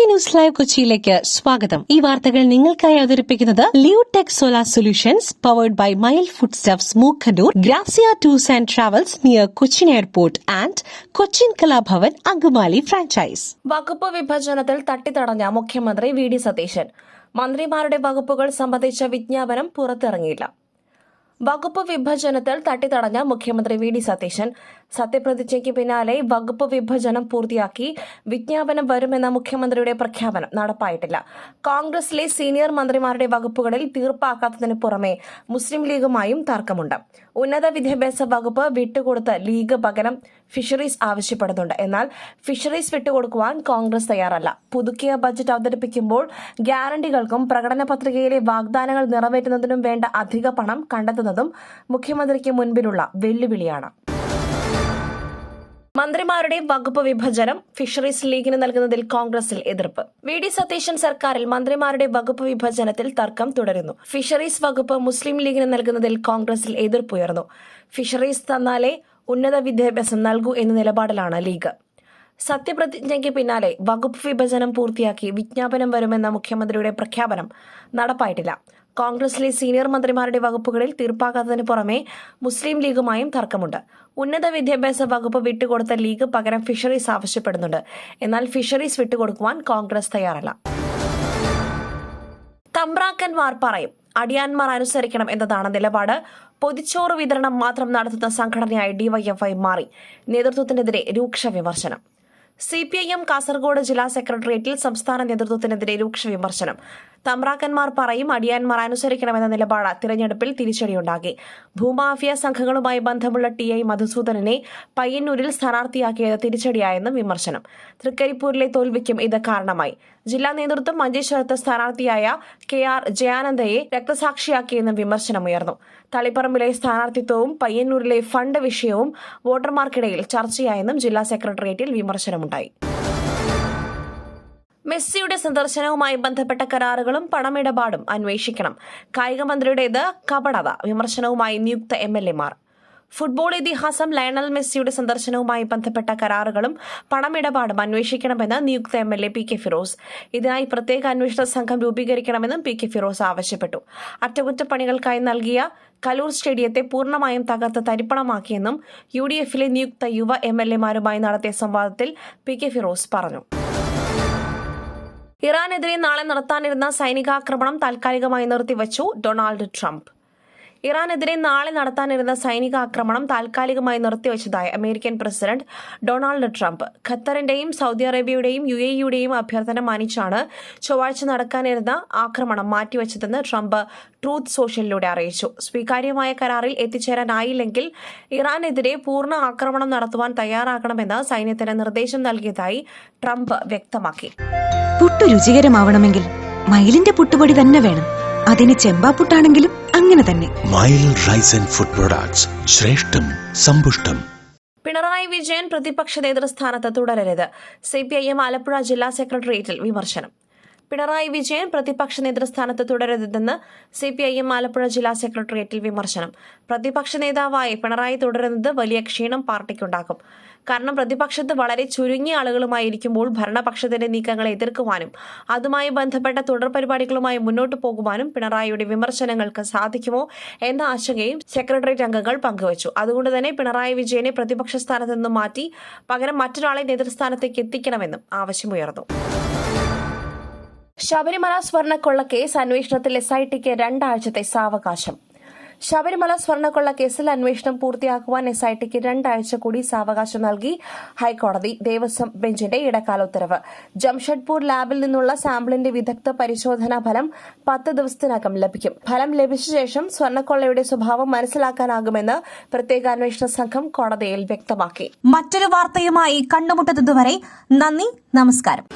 News live കൊച്ചിയിലേക്ക് സ്വാഗതം. ഈ വാർത്തകൾ നിങ്ങൾക്കായി അവതരിപ്പിക്കുന്നത് Leotech solar solutions powered by Mile food stuffs Mookkannoor, Grazia tours and travels near Cochin airport and Cochin Kalabhavan Angamaly franchise. വകുപ്പ് വിഭജനത്തിൽ തട്ടിത്തടഞ്ഞ മുഖ്യമന്ത്രി വി.ഡി. സതീശൻ. മന്ത്രിമാരുടെ വകുപ്പുകൾ സംബന്ധിച്ച വിജ്ഞാപനം പുറത്തിറങ്ങിയില്ല. വകുപ്പ് വിഭജനത്തിൽ തട്ടിത്തടഞ്ഞ മുഖ്യമന്ത്രി വി.ഡി. സതീശൻ. സത്യപ്രതിജ്ഞയ്ക്ക് പിന്നാലെ വകുപ്പ് വിഭജനം പൂർത്തിയാക്കി വിജ്ഞാപനം വരുമെന്ന മുഖ്യമന്ത്രിയുടെ പ്രഖ്യാപനം നടപ്പായിട്ടില്ല. കോൺഗ്രസിലെ സീനിയർ മന്ത്രിമാരുടെ വകുപ്പുകളിൽ തീർപ്പാക്കാത്തതിന് പുറമെ മുസ്ലിം ലീഗുമായും തർക്കമുണ്ട്. ഉന്നത വിദ്യാഭ്യാസ വകുപ്പ് വിട്ടുകൊടുത്ത് ലീഗ് പകരം ഫിഷറീസ് ആവശ്യപ്പെടുന്നുണ്ട്. എന്നാൽ ഫിഷറീസ് വിട്ടുകൊടുക്കുവാൻ കോൺഗ്രസ് തയ്യാറല്ല. പുതുക്കിയ ബജറ്റ് അവതരിപ്പിക്കുമ്പോൾ ഗ്യാരണ്ടികൾക്കും പ്രകടന പത്രികയിലെ വാഗ്ദാനങ്ങൾ നിറവേറ്റുന്നതിനും വേണ്ട അധിക പണം കണ്ടെത്തുന്നതും മുഖ്യമന്ത്രിക്ക് മുൻപിലുള്ള വെല്ലുവിളിയാണ്. മന്ത്രിമാരുടെ വകുപ്പ് വിഭജനം ഫിഷറീസ് ലീഗിന് നൽകുന്നതിൽ കോൺഗ്രസിൽ എതിർപ്പ്. വി.ഡി. സതീശൻ സർക്കാരിൽ മന്ത്രിമാരുടെ വകുപ്പ് വിഭജനത്തിൽ തർക്കം തുടരുന്നു. ഫിഷറീസ് വകുപ്പ് മുസ്ലിം ലീഗിന് നൽകുന്നതിൽ കോൺഗ്രസിൽ എതിർപ്പുയർന്നു. ഫിഷറീസ് തന്നാലേ ഉന്നത വിദ്യാഭ്യാസം നൽകൂ എന്ന നിലപാടിലാണ് ലീഗ്. സത്യപ്രതിജ്ഞയ്ക്ക് പിന്നാലെ വകുപ്പ് വിഭജനം പൂർത്തിയാക്കി വിജ്ഞാപനം വരുമെന്ന മുഖ്യമന്ത്രിയുടെ പ്രഖ്യാപനം നടപ്പായിട്ടില്ല. കോൺഗ്രസിലെ സീനിയർ മന്ത്രിമാരുടെ വകുപ്പുകളിൽ തീർപ്പാക്കാത്തതിന് പുറമെ മുസ്ലിം ലീഗുമായും തർക്കമുണ്ട്. ഉന്നത വിദ്യാഭ്യാസ വകുപ്പ് വിട്ടുകൊടുത്ത ലീഗ് പകരം ഫിഷറീസ് ആവശ്യപ്പെടുന്നുണ്ട്. എന്നാൽ ഫിഷറീസ് വിട്ടുകൊടുക്കുവാൻ കോൺഗ്രസ് തയ്യാറല്ല. തമ്പ്രാക്കന്മാർ പറയും, അടിയാന്മാർ അനുസരിക്കണം എന്നതാണ് നിലപാട്. പൊതിച്ചോറ് വിതരണം മാത്രം നടത്തുന്ന സംഘടനയായി ഡിവൈഎഫ്ഐ മാറി. നേതൃത്വത്തിനെതിരെ രൂക്ഷ വിമർശനം. CPIM കാസർഗോഡ് ജില്ലാ സെക്രട്ടേറിയറ്റിൽ സംസ്ഥാന നേതൃത്വത്തിനെതിരെ രൂക്ഷ വിമർശനം. തമ്പ്രാക്കന്മാർ പറയും, അടിയാന്മാർ അനുസരിക്കണമെന്ന നിലപാട് തിരഞ്ഞെടുപ്പിൽ തിരിച്ചടിയുണ്ടാക്കി. ഭൂമാഫിയ സംഘങ്ങളുമായി ബന്ധമുള്ള TI മധുസൂദനനെ പയ്യന്നൂരിൽ സ്ഥാനാർത്ഥിയാക്കിയത് തിരിച്ചടിയായെന്നും വിമർശനം. തൃക്കരിപ്പൂരിലെ തോൽവിക്കും ഇത് കാരണമായി. ജില്ലാ നേതൃത്വം മഞ്ചേശ്വരത്ത് സ്ഥാനാർത്ഥിയായ KR ജയാനന്ദയെ രക്തസാക്ഷിയാക്കിയെന്നും വിമർശനമുയർന്നു. തളിപ്പറമ്പിലെ സ്ഥാനാർത്ഥിത്വവും പയ്യന്നൂരിലെ ഫണ്ട് വിഷയവും വോട്ടർമാർക്കിടയിൽ ചർച്ചയായെന്നും ജില്ലാ സെക്രട്ടേറിയറ്റിൽ വിമർശനമുണ്ടായി. മെസ്സിയുടെ സന്ദർശനവുമായി ബന്ധപ്പെട്ട കരാറുകളും പണമിടപാടും അന്വേഷിക്കണം. കായിക മന്ത്രിയുടേത് കപടത. വിമർശനവുമായി നിയുക്ത MLA മാർ. ഫുട്ബോൾ ഇതിഹാസം ലയണൽ മെസ്സിയുടെ സന്ദർശനവുമായി ബന്ധപ്പെട്ട കരാറുകളും പണമിടപാടും അന്വേഷിക്കണമെന്ന് നിയുക്ത MLA PK ഫിറോസ്. ഇതിനായി പ്രത്യേക അന്വേഷണ സംഘം രൂപീകരിക്കണമെന്നും PK ഫിറോസ് ആവശ്യപ്പെട്ടു. അറ്റകുറ്റപ്പണികൾക്കായി നൽകിയ കലൂർ സ്റ്റേഡിയത്തെ പൂർണ്ണമായും തകർത്ത് തരിപ്പണമാക്കിയെന്നും UDFിലെ നിയുക്ത യുവ MLA മാരുമായി നടത്തിയ സംവാദത്തിൽ PK ഫിറോസ് പറഞ്ഞു. ഇറാനെതിരെ നാളെ നടത്താനിരുന്ന സൈനികാക്രമണം താൽക്കാലികമായി നിർത്തിവച്ചു ഡൊണാൾഡ് ട്രംപ്. ഇറാനെതിരെ നാളെ നടത്താനിരുന്ന സൈനികാക്രമണം താൽക്കാലികമായി നിർത്തിവച്ചതായി അമേരിക്കൻ പ്രസിഡന്റ് ഡൊണാൾഡ് ട്രംപ്. ഖത്തറിന്റെയും സൗദി അറേബ്യയുടെയും UAEയുടെയും അഭ്യർത്ഥന മാനിച്ചാണ് ചൊവ്വാഴ്ച നടക്കാനിരുന്ന ആക്രമണം മാറ്റിവച്ചതെന്ന് ട്രംപ് ട്രൂത്ത് സോഷ്യലിലൂടെ അറിയിച്ചു. സ്വീകാര്യമായ കരാറിൽ എത്തിച്ചേരാനായില്ലെങ്കിൽ ഇറാനെതിരെ പൂർണ്ണ ആക്രമണം നടത്തുവാൻ തയ്യാറാകണമെന്ന് സൈന്യത്തിന് നിർദ്ദേശം നൽകിയതായി ട്രംപ് വ്യക്തമാക്കി. പുട്ടു രുചികരമാവണമെങ്കിൽ മയിലിന്റെ പുട്ടുപൊടി തന്നെ വേണം. അതിന് ചെമ്പാപ്പുട്ടാണെങ്കിലും അങ്ങനെ തന്നെ. Mile rice and food products, ശ്രേഷ്ഠം സമ്പുഷ്ടം. പിണറായി വിജയൻ പ്രതിപക്ഷ നേതൃസ്ഥാനത്ത് തുടരരുത്. CPIM ആലപ്പുഴ ജില്ലാ സെക്രട്ടേറിയറ്റിൽ വിമർശനം. പിണറായി വിജയൻ പ്രതിപക്ഷ നേതൃസ്ഥാനത്ത് തുടരരുതെന്ന് CPIM ആലപ്പുഴ ജില്ലാ സെക്രട്ടേറിയറ്റിൽ വിമർശനം. പ്രതിപക്ഷ നേതാവായി പിണറായി തുടരുന്നത് വലിയ ക്ഷീണം പാർട്ടിക്കുണ്ടാക്കും. കാരണം പ്രതിപക്ഷത്ത് വളരെ ചുരുങ്ങിയ ആളുകളുമായിരിക്കുമ്പോൾ ഭരണപക്ഷത്തിന്റെ നീക്കങ്ങളെ എതിർക്കുവാനും അതുമായി ബന്ധപ്പെട്ട തുടർ പരിപാടികളുമായി മുന്നോട്ടു പോകുവാനും പിണറായിയുടെ വിമർശനങ്ങൾക്ക് സാധിക്കുമോ എന്ന ആശങ്കയും സെക്രട്ടേറിയറ്റ് അംഗങ്ങൾ പങ്കുവച്ചു. അതുകൊണ്ട് തന്നെ പിണറായി വിജയനെ പ്രതിപക്ഷ സ്ഥാനത്ത് നിന്നും മാറ്റി പകരം മറ്റൊരാളെ നേതൃസ്ഥാനത്തേക്ക് എത്തിക്കണമെന്നും ആവശ്യമുയർന്നു. ശബരിമല സ്വർണ്ണക്കൊള്ള കേസ് അന്വേഷണത്തിൽ SITക്ക് 2 ആഴ്ചത്തെ സാവകാശം. ശബരിമല സ്വർണ്ണക്കൊള്ള കേസിൽ അന്വേഷണം പൂർത്തിയാക്കുവാൻ SITക്ക് 2 ആഴ്ച കൂടി സാവകാശം നൽകി ഹൈക്കോടതി. ദേവസ്വം ബെഞ്ചിന്റെ ഇടക്കാല ഉത്തരവ്. ജംഷഡ്പൂർ ലാബിൽ നിന്നുള്ള സാമ്പിളിന്റെ വിദഗ്ധ പരിശോധനാ ഫലം 10 ദിവസത്തിനകം ലഭിക്കും. ഫലം ലഭിച്ച ശേഷം സ്വർണ്ണക്കൊള്ളയുടെ സ്വഭാവം മനസ്സിലാക്കാനാകുമെന്ന് പ്രത്യേക അന്വേഷണ സംഘം കോടതിയിൽ വ്യക്തമാക്കി. മറ്റൊരു വാർത്തയുമായി കണ്ടുമുട്ടുന്നതുവരെ നന്ദി, നമസ്കാരം.